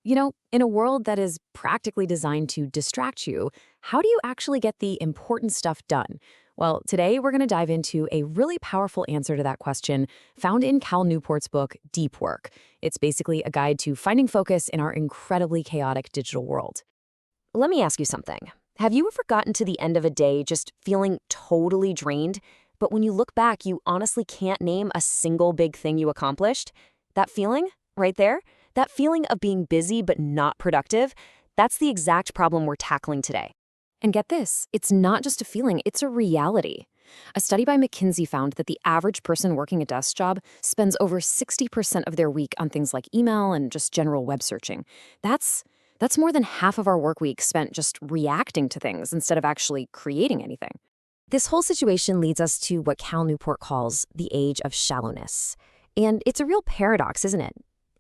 In a world that is practically designed to distract you, how do you actually get the important stuff done? Well, today we're going to dive into a really powerful answer to that question found in Cal Newport's book, Deep Work. It's basically a guide to finding focus in our incredibly chaotic digital world. Let me ask you something. Have you ever gotten to the end of a day just feeling totally drained, but when you look back, you honestly can't name a single big thing you accomplished? That feeling, right there, that feeling of being busy but not productive, that's the exact problem we're tackling today. And get this, it's not just a feeling, it's a reality. A study by McKinsey found that the average person working a desk job spends over 60% of their week on things like email and just general web searching. That's more than half of our work week spent just reacting to things instead of actually creating anything. This whole situation leads us to what Cal Newport calls the age of shallowness. And it's a real paradox, isn't it?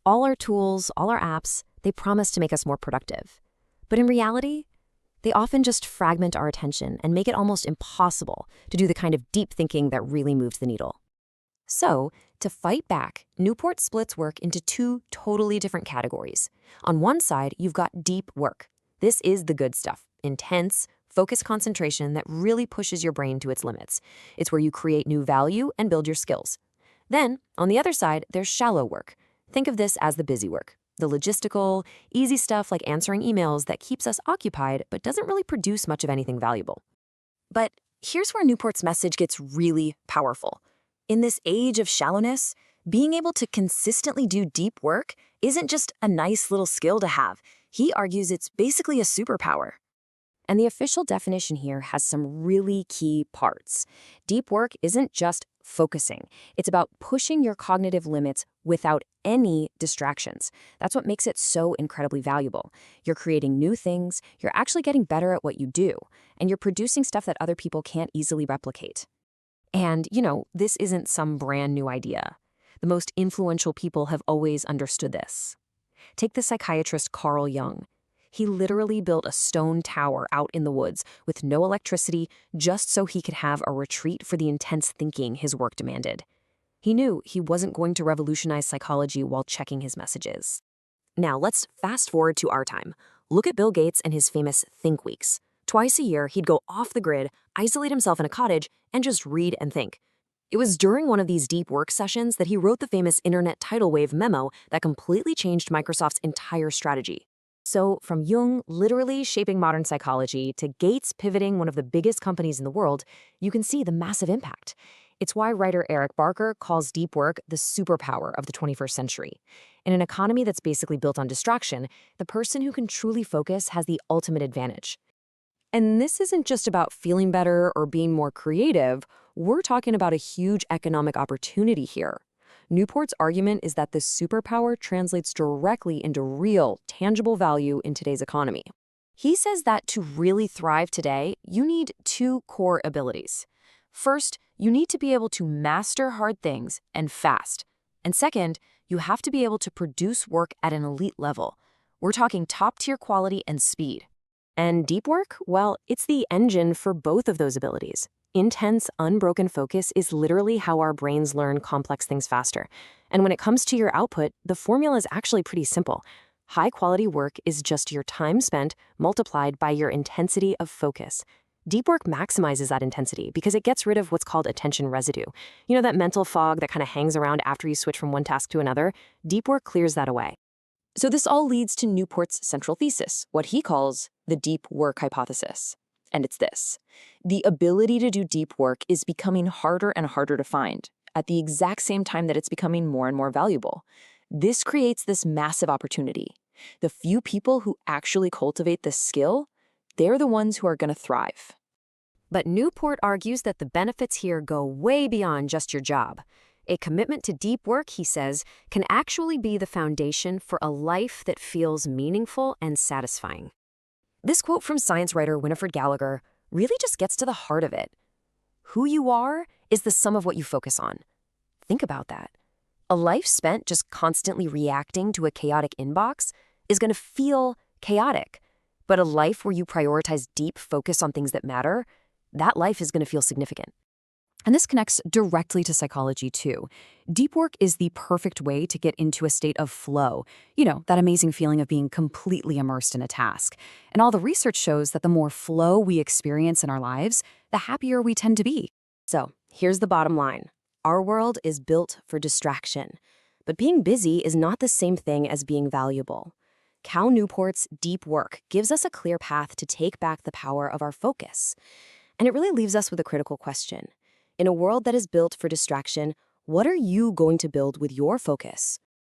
All our tools, all our apps, they promise to make us more productive. But in reality, they often just fragment our attention and make it almost impossible to do the kind of deep thinking that really moves the needle. So, to fight back, Newport splits work into two totally different categories. On one side, you've got deep work. This is the good stuff, intense, focused concentration that really pushes your brain to its limits. It's where you create new value and build your skills. Then, on the other side, there's shallow work. Think of this as the busy work, the logistical, easy stuff like answering emails that keeps us occupied but doesn't really produce much of anything valuable. But here's where Newport's message gets really powerful. In this age of shallowness, being able to consistently do deep work isn't just a nice little skill to have. He argues it's basically a superpower. And the official definition here has some really key parts. Deep work isn't just focusing. It's about pushing your cognitive limits without any distractions. That's what makes it so incredibly valuable. You're creating new things, you're actually getting better at what you do, and you're producing stuff that other people can't easily replicate. And, this isn't some brand new idea. The most influential people have always understood this. Take the psychiatrist Carl Jung. He literally built a stone tower out in the woods with no electricity just so he could have a retreat for the intense thinking his work demanded. He knew he wasn't going to revolutionize psychology while checking his messages. Now let's fast forward to our time. Look at Bill Gates and his famous Think Weeks. Twice a year, he'd go off the grid, isolate himself in a cottage, and just read and think. It was during one of these deep work sessions that he wrote the famous Internet tidal wave memo that completely changed Microsoft's entire strategy. So from Jung literally shaping modern psychology to Gates pivoting one of the biggest companies in the world, you can see the massive impact. It's why writer Eric Barker calls deep work the superpower of the 21st century. In an economy that's basically built on distraction, the person who can truly focus has the ultimate advantage. And this isn't just about feeling better or being more creative. We're talking about a huge economic opportunity here. Newport's argument is that this superpower translates directly into real, tangible value in today's economy. He says that to really thrive today, you need two core abilities. First, you need to be able to master hard things and fast. And second, you have to be able to produce work at an elite level. We're talking top-tier quality and speed. And deep work, well, it's the engine for both of those abilities. Intense, unbroken focus is literally how our brains learn complex things faster. And when it comes to your output, the formula is actually pretty simple. High-quality work is just your time spent multiplied by your intensity of focus. Deep work maximizes that intensity because it gets rid of what's called attention residue. You know that mental fog that kind of hangs around after you switch from one task to another? Deep work clears that away. So this all leads to Newport's central thesis, what he calls the deep work hypothesis. And it's this: the ability to do deep work is becoming harder and harder to find, at the exact same time that it's becoming more and more valuable. This creates this massive opportunity. The few people who actually cultivate this skill, they're the ones who are going to thrive. But Newport argues that the benefits here go way beyond just your job. A commitment to deep work, he says, can actually be the foundation for a life that feels meaningful and satisfying. This quote from science writer Winifred Gallagher really just gets to the heart of it. Who you are is the sum of what you focus on. Think about that. A life spent just constantly reacting to a chaotic inbox is going to feel chaotic. But a life where you prioritize deep focus on things that matter, that life is going to feel significant. And this connects directly to psychology too. Deep work is the perfect way to get into a state of flow, that amazing feeling of being completely immersed in a task. And all the research shows that the more flow we experience in our lives, the happier we tend to be. So, here's the bottom line. Our world is built for distraction. But being busy is not the same thing as being valuable. Cal Newport's Deep Work gives us a clear path to take back the power of our focus. And it really leaves us with a critical question. In a world that is built for distraction, what are you going to build with your focus?